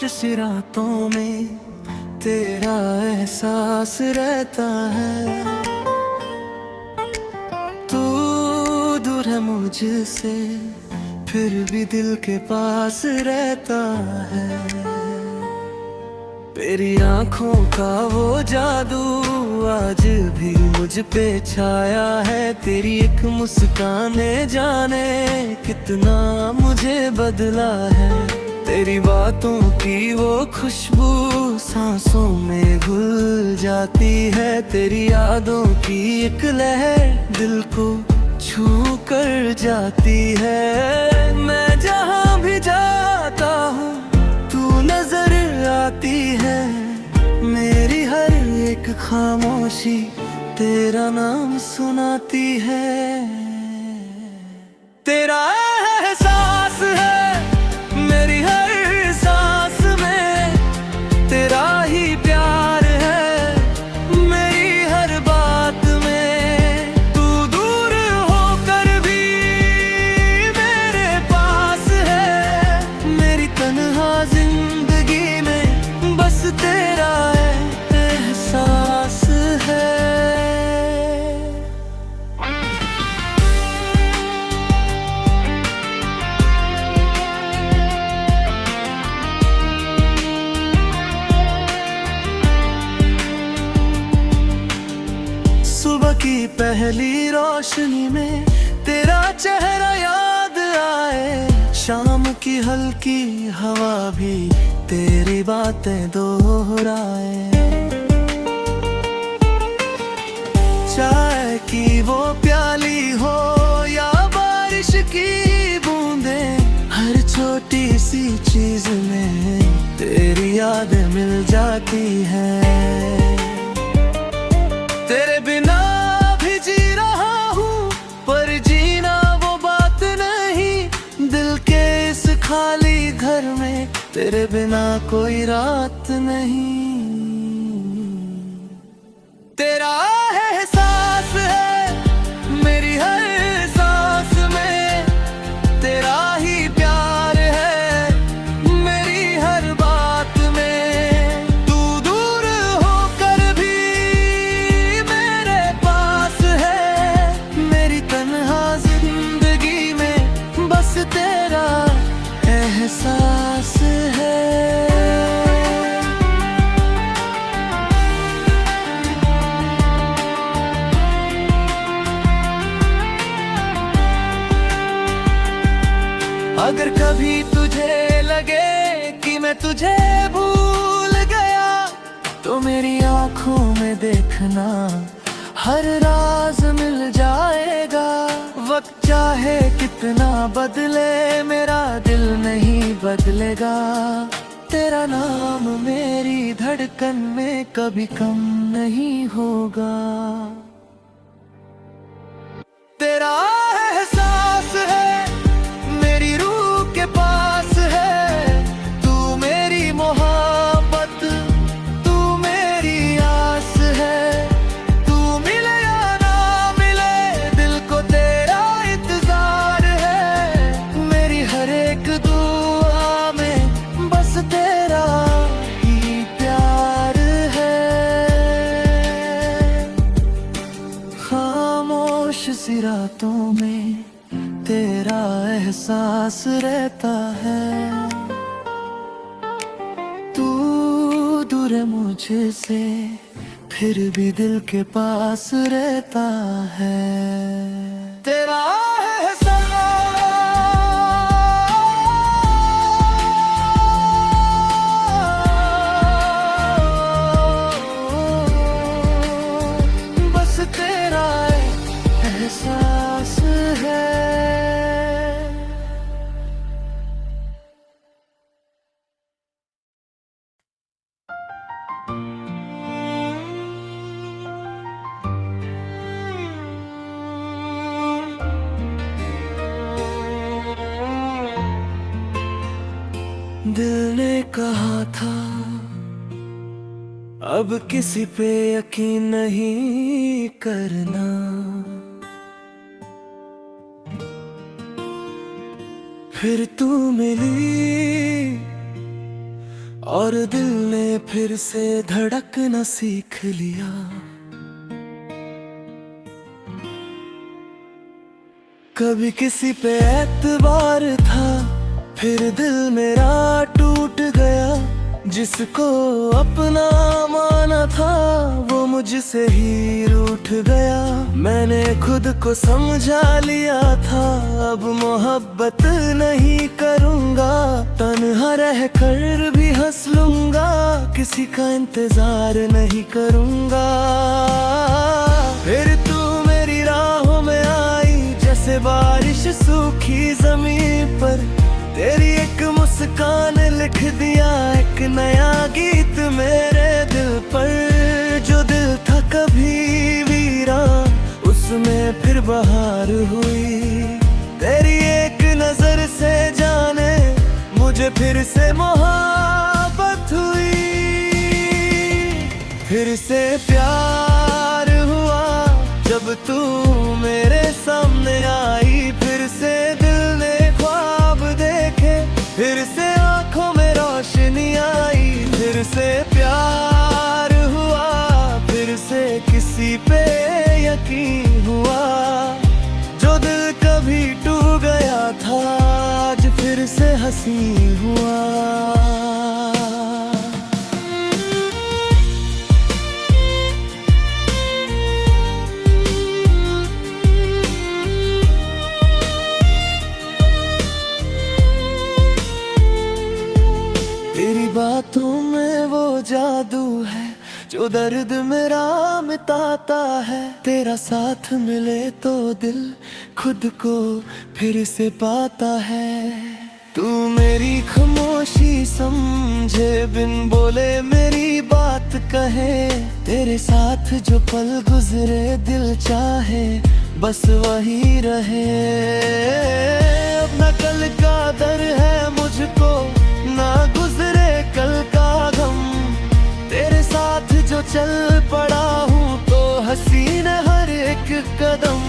सी रातों में तेरा एहसास रहता है। तू दूर है मुझसे फिर भी दिल के पास रहता है। तेरी आंखों का वो जादू आज भी मुझ पे छाया है। तेरी एक मुस्कान ने जाने कितना मुझे बदला है। तेरी बातों की वो खुशबू सांसों में घुल जाती है। तेरी यादों की एक लहर दिल को छू कर जाती है। मैं जहाँ भी जाता हूँ तू नजर आती है। मेरी हर एक खामोशी तेरा नाम सुनाती है। तेरा एहसास है मेरी हर सांस में, तेरा ही प्यार है मेरी हर बात में। तू दूर होकर भी मेरे पास है। मेरी तन्हा जिंदगी में बस तेरा एहसास है। सुबह की पहली रोशनी में तेरा चेहरा याद आए। शाम की हल्की हवा भी तेरी बातें दोहराए। चाय की वो प्याली हो या बारिश की बूंदें, हर छोटी सी चीज में तेरी यादें मिल जाती हैं। तेरे बिना भी जी रहा हूँ पर जीना वो बात नहीं। दिल के इस खाली घर में तेरे बिना कोई रात नहीं। तेरा एहसास है मेरी हर सांस में, तेरा ही प्यार है मेरी हर बात में। तू दूर होकर भी मेरे पास है। मेरी तन्हा जिंदगी में बस तेरा एहसास है। अगर कभी तुझे लगे कि मैं तुझे भूल गया तो मेरी आंखों में देखना हर राज मिल जाएगा। वक्त चाहे कितना बदले मेरा दिल नहीं बदलेगा। तेरा नाम मेरी धड़कन में कभी कम नहीं होगा। तेरा एहसास है मेरी रूह के पास है। तू मेरी मोहब्बत, तू मेरी आस है। तू मिले या ना मिले दिल को तेरा इंतजार है। मेरी हर एक दुआ में बस तेरा ही प्यार है। खामोश सी रातों में तेरा एहसास रहता है। तू दूर है मुझसे फिर भी दिल के पास रहता है। तेरा बस तेरा एहसास है। दिल ने कहा था अब किसी पे यकीन नहीं करना। फिर तू मिली और दिल ने फिर से धड़कना सीख लिया। कभी किसी पे एतबार था, फिर दिल मेरा टूट गया। जिसको अपना माना था वो मुझसे ही रूठ गया। मैंने खुद को समझा लिया था, अब मोहब्बत नहीं करूँगा। तन्हा रह कर भी हंस लूँगा, किसी का इंतजार नहीं करूँगा। फिर तू मेरी राहों में आई, जैसे बारिश सूखी जमीन पर। तेरी एक मुस्कान लिख दिया एक नया गीत मेरे दिल पर। जो दिल था कभी वीरान, उसमें फिर बहार हुई। तेरी एक नजर से जाने मुझे फिर से मोहब्बत हुई। फिर से प्यार हुआ जब तू मेरे सामने आई। फिर से दिल ने ख्वाब देखे, फिर से आंखों में रोशनी आई। फिर से प्यार हुआ, फिर से किसी पे यकीन हुआ। जो दिल कभी टूट गया था आज फिर से हसीन हुआ। तेरी बातों में वो जादू है जो दर्द मेरा मिटाता है। तेरा साथ मिले तो दिल खुद को फिर से पाता है। तू मेरी खामोशी समझे, बिन बोले मेरी बात कहे। तेरे साथ जो पल गुजरे दिल चाहे बस वही रहे। अब न कल का डर है मुझको, ना गुजरे कल का गम। तेरे साथ जो चल पड़ा हूँ तो हसीन हर एक कदम।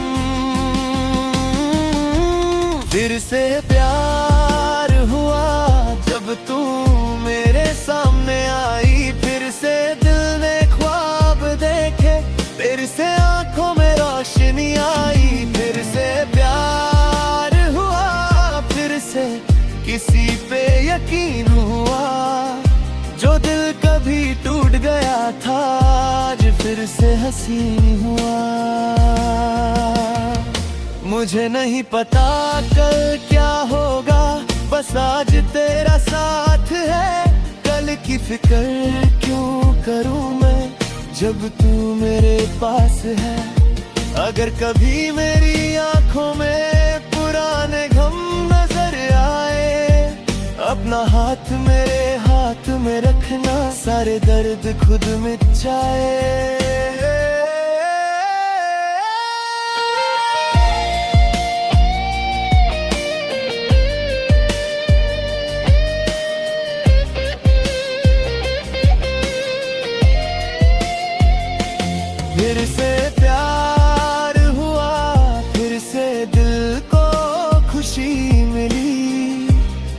फिर से प्यार हुआ जब तू मेरे सामने आई। फिर से दिल ने ख्वाब देखे, फिर से आंखों में रोशनी आई। फिर से प्यार हुआ, फिर से किसी पे यकीन हुआ। जो दिल कभी टूट गया था आज फिर से हसीन हुआ। मुझे नहीं पता कल क्या होगा, बस आज तेरा साथ है। कल की फिक्र क्यों करूं मैं जब तू मेरे पास है। अगर कभी मेरी आंखों में पुराने गम नजर आए, अपना हाथ मेरे हाथ में रखना, सारे दर्द खुद मिट जाए। फिर से प्यार हुआ, फिर से दिल को खुशी मिली।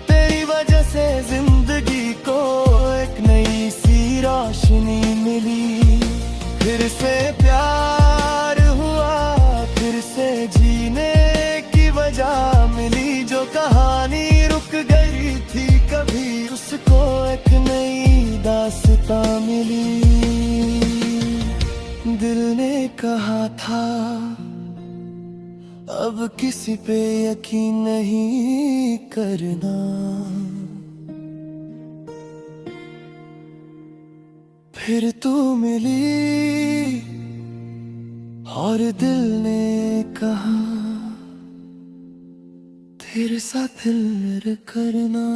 तेरी वजह से जिंदगी को एक नई सी रोशनी मिली। फिर से प्यार हुआ, फिर से जीने की वजह मिली। जो कहानी रुक गई थी कभी, उसको एक नई दास्तां मिली। दिल ने कहा था अब किसी पे यकीन नहीं करना। फिर तू मिली और दिल ने कहा तेरे साथ दिल करना।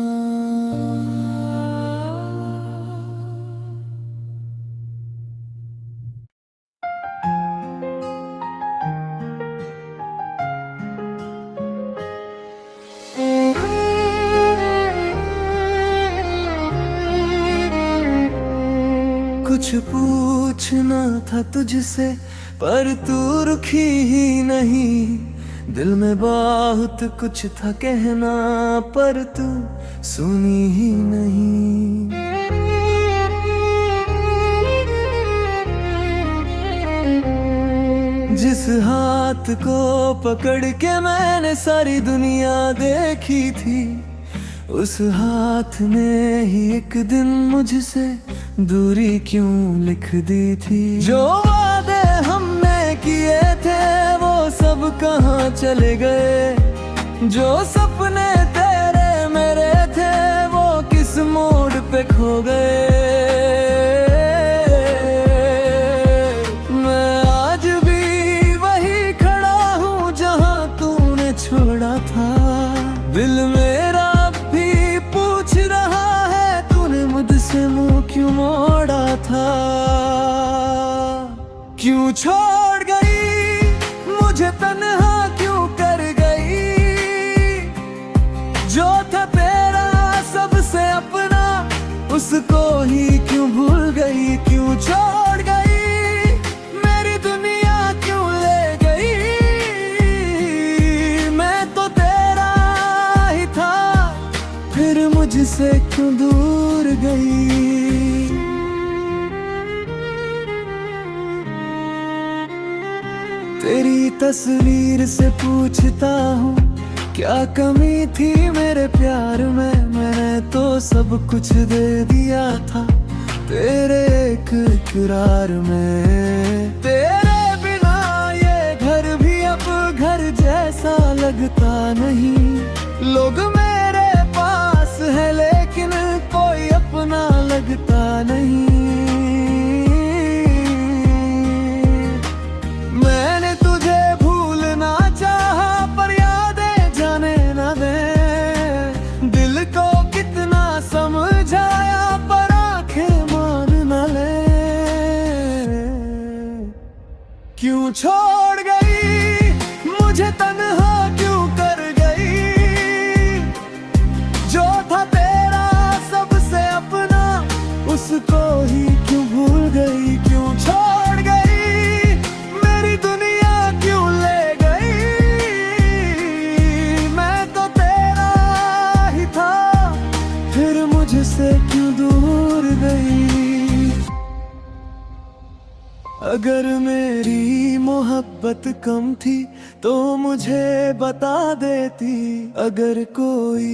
कुछ पूछना था तुझसे पर तू रुकी ही नहीं। दिल में बहुत कुछ था कहना पर तू सुनी ही नहीं। जिस हाथ को पकड़ के मैंने सारी दुनिया देखी थी, उस हाथ ने ही एक दिन मुझसे दूरी क्यों लिख दी थी। जो वादे हमने किए थे वो सब कहाँ चले गए, जो सपने तेरे मेरे थे वो किस मोड़ पे खो गए। मैं आज भी वही खड़ा हूँ जहाँ तूने छोड़ा था। दिल मेरा भी पूछ रहा है तूने मुझसे मुँह क्यों मोड़ा था। क्यों छोड़ गई मुझे तन्हा क्यों कर गई, जो था तेरा सबसे अपना उसको ही क्यों भूल गई। क्यों छोड़ गई मेरी दुनिया क्यों ले गई, मैं तो तेरा ही था फिर मुझसे क्यों दूर गई। तेरी तस्वीर से पूछता हूँ क्या कमी थी मेरे प्यार में, मैंने तो सब कुछ दे दिया था तेरे एक इकरार में। तेरे बिना ये घर भी अब घर जैसा लगता नहीं, लोग मेरे पास है लेकिन कोई अपना लगता नहीं। मैंने तुझे भूलना चाहा पर यादें जाने न दे, दिल को कितना समझाया पर आंखें मान न ले। क्यों छोड़ गई मुझे तन्हा क्यों कर गई, जो था तेरा सबसे अपना उसको ही क्यों भूल गई। क्यों छोड़ गई मेरी दुनिया क्यों ले गई, मैं तो तेरा ही था फिर मुझसे क्यों दूर गई। अगर मेरी मोहब्बत कम थी तो मुझे बता देती, अगर कोई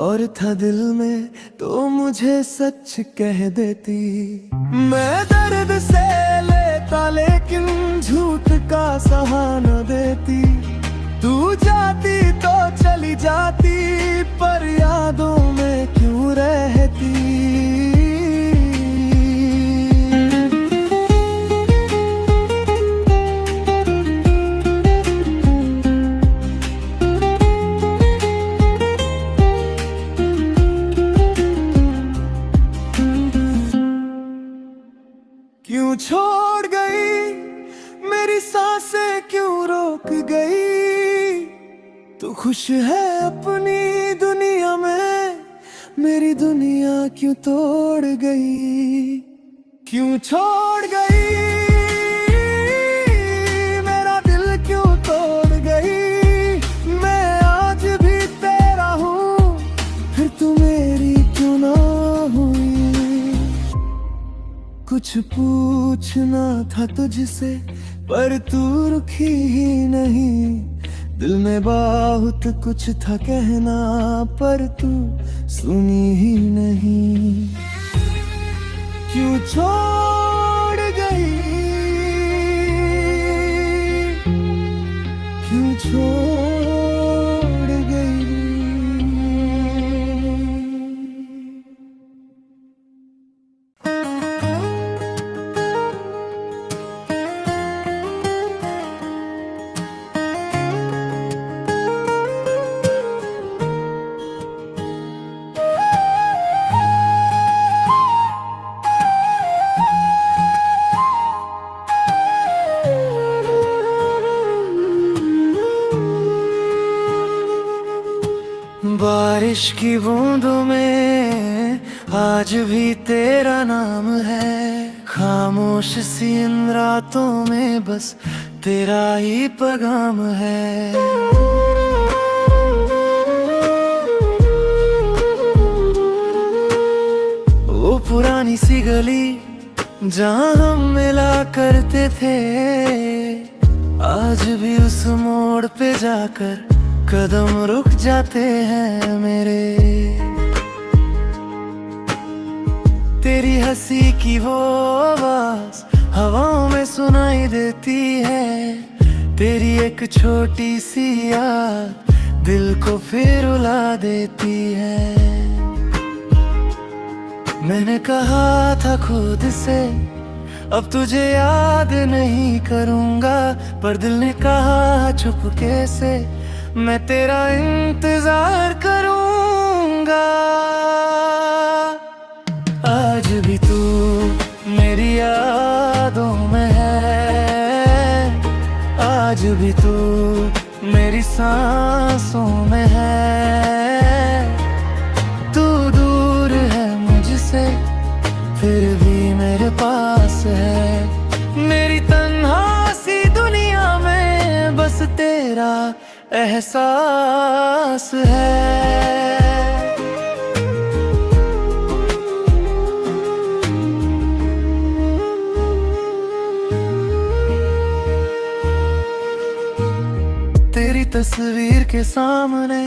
और था दिल में तो मुझे सच कह देती। मैं दर्द से लेता लेकिन झूठ का सहारा देती, तू जाती तो चली जाती पर यादों में क्यों रहती। क्यों छोड़ गई मेरी सांसें क्यों रोक गई, तू खुश है अपनी दुनिया में मेरी दुनिया क्यों तोड़ गई। क्यों छोड़ गई मेरा दिल क्यों तोड़ गई, मैं आज भी तेरा हूँ फिर तू मेरी क्यों ना हुई। कुछ पूछना था तुझसे पर तू रुकी ही नहीं, दिल में बहुत कुछ था कहना पर तू सुनी ही नहीं। क्यों छोड़ गई, क्यों छोड़ गई। बारिश की बूंदों में आज भी तेरा नाम है, खामोश सी इन रातों में बस तेरा ही पैगाम है। वो पुरानी सी गली जहाँ हम मिला करते थे, आज भी उस मोड़ पे जाकर कदम रुक जाते हैं मेरे। तेरी हंसी की वो आवाज हवाओं में सुनाई देती है। तेरी एक छोटी सी याद दिल को फिर रुला देती है। मैंने कहा था खुद से अब तुझे याद नहीं करूंगा, पर दिल ने कहा चुपके से मैं तेरा इंतजार करूंगा। आज भी तू मेरी यादों में है, आज भी तू मेरी सांसों में है। तू दूर है मुझसे फिर भी मेरे पास है। मेरी तन्हा सी दुनिया में बस तेरा एहसास है। तेरी तस्वीर के सामने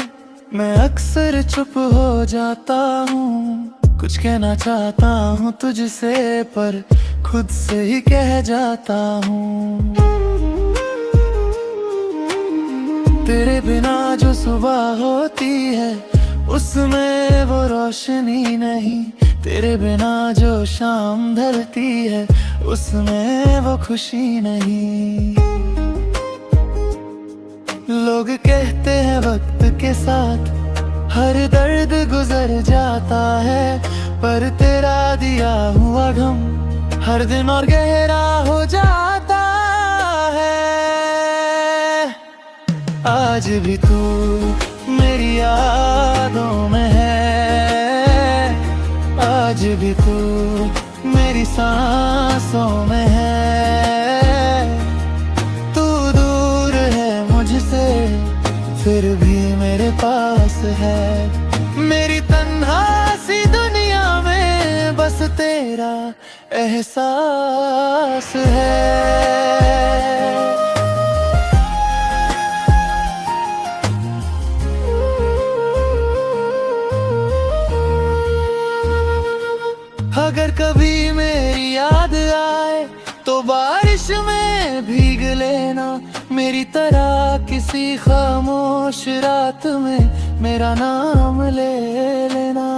मैं अक्सर चुप हो जाता हूँ। कुछ कहना चाहता हूँ तुझसे पर खुद से ही कह जाता हूँ। तेरे बिना जो सुबह होती है उसमें वो रोशनी नहीं, तेरे बिना जो शाम ढलती है उसमें वो खुशी नहीं। लोग कहते हैं वक्त के साथ हर दर्द गुजर जाता है, पर तेरा दिया हुआ गम हर दिन और गहरा हो जाता है। आज भी तू मेरी यादों में है, आज भी तू मेरी सांसों में है। तू दूर है मुझसे फिर भी मेरे पास है। मेरी तन्हा सी दुनिया में बस तेरा एहसास है। अगर कभी मेरी याद आए तो बारिश में भीग लेना, मेरी तरह किसी खामोश रात में मेरा नाम ले लेना।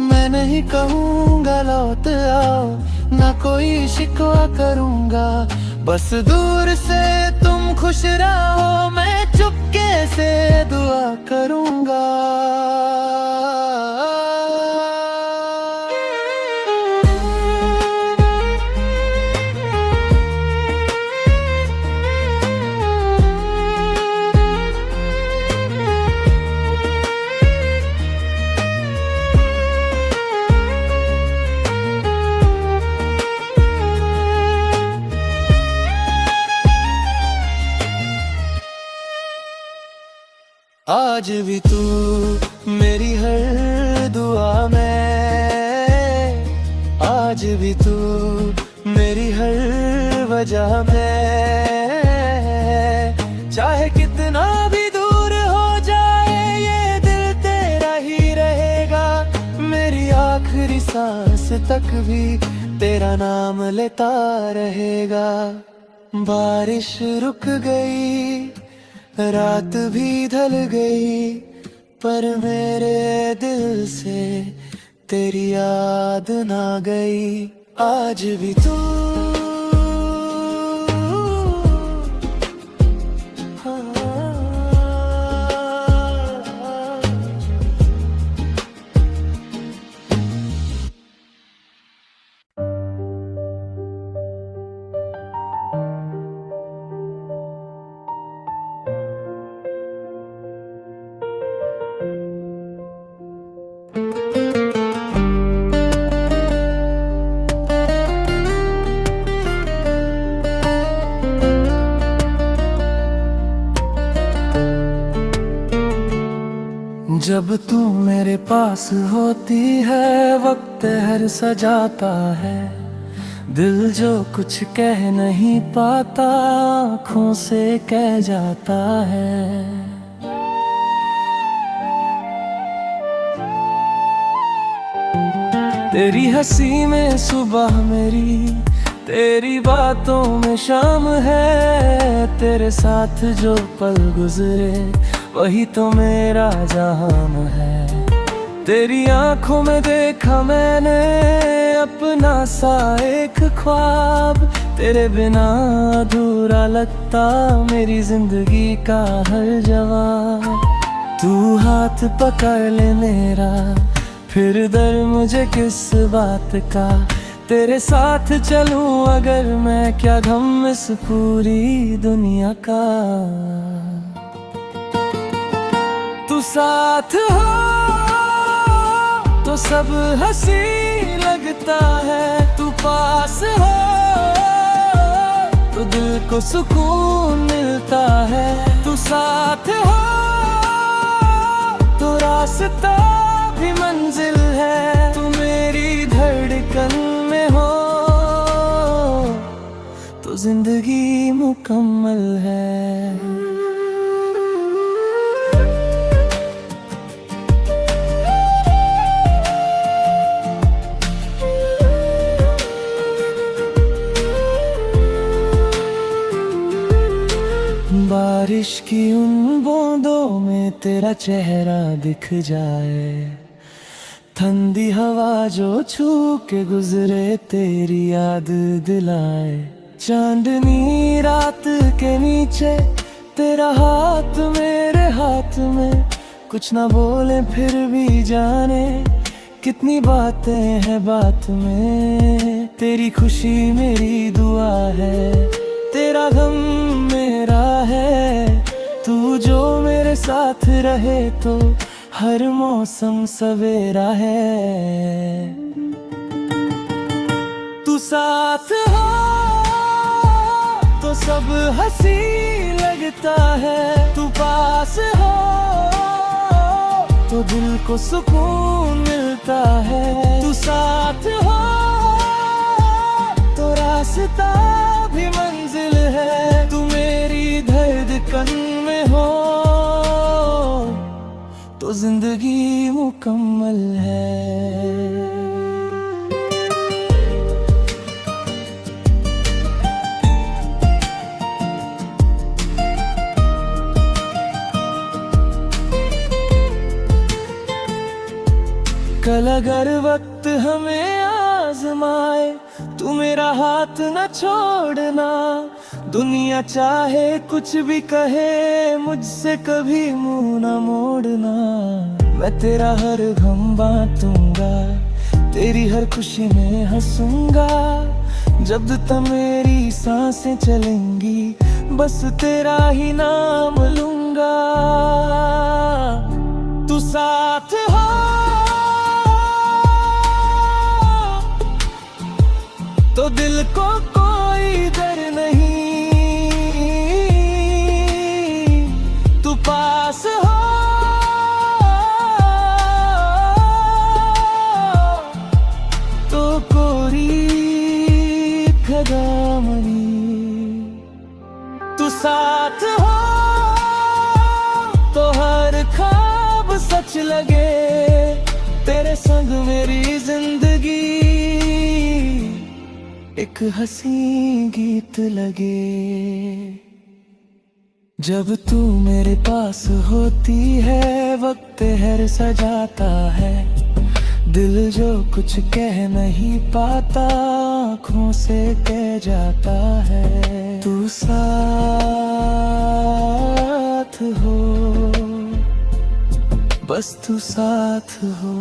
मैं नहीं कहूँगा लौट आओ, ना कोई शिकवा करूँगा, बस दूर से तुम खुश रहो मैं चुपके से दुआ करूँगा। आज भी तू मेरी हर दुआ में, आज भी तू मेरी हर वजह में। चाहे कितना भी दूर हो जाए ये दिल तेरा ही रहेगा, मेरी आखिरी सांस तक भी तेरा नाम लेता रहेगा। बारिश रुक गई, रात भी ढल गई, पर मेरे दिल से तेरी याद ना गई। आज भी तू जब तू मेरे पास होती है वक्त हर सजाता है, दिल जो कुछ कह नहीं पाता आँखों से कह जाता है। तेरी हंसी में सुबह मेरी, तेरी बातों में शाम है। तेरे साथ जो पल गुजरे वही तो मेरा जहां है। तेरी आंखों में देखा मैंने अपना सा एक ख्वाब। तेरे बिना अधूरा लगता मेरी जिंदगी का हर जवाब। तू हाथ पकड़ ले मेरा, फिर डर मुझे किस बात का। तेरे साथ चलूं अगर मैं, क्या गम इस पूरी दुनिया का। तू साथ हो तो सब हंसी लगता है। तू पास हो तो दिल को सुकून मिलता है। तू साथ हो तो रास्ता भी मंजिल है। तू मेरी धड़कन में हो तो जिंदगी मुकम्मल है। बारिश की उन बूंदों में तेरा चेहरा दिख जाए। ठंडी हवा जो छू के गुजरे तेरी याद दिलाए। चांदनी रात के नीचे तेरा हाथ मेरे हाथ में। कुछ ना बोले फिर भी जाने कितनी बातें हैं बात में। तेरी खुशी मेरी दुआ है, तेरा गम मेरा है। तू जो मेरे साथ रहे तो हर मौसम सवेरा है। तू साथ हो तो सब हंसी लगता है। तू पास हो तो दिल को सुकून मिलता है। तू साथ हो तो रास्ता भी मंजिल है। तू मेरी धड़कन में हो तो जिंदगी मुकम्मल है। कल अगर वक्त हमें आजमाए, तू मेरा हाथ न छोड़ना। दुनिया चाहे कुछ भी कहे, मुझसे कभी मुंह न मोड़ना। मैं तेरा हर गम बांटूंगा, तेरी हर खुशी में हंसूंगा। जब तक मेरी सांसें चलेंगी, बस तेरा ही नाम लूंगा। तू साथ हो तो दिल को कोई डर नहीं। तू पास हो तो कोई कदम नहीं। तू साथ हो तो हर ख्वाब सच लगे। तेरे संग मेरी जिंदगी एक हंसी गीत लगे। जब तू मेरे पास होती है, वक्त हर सजाता है। दिल जो कुछ कह नहीं पाता, आँखों से कह जाता है। तू साथ हो, बस तू साथ हो।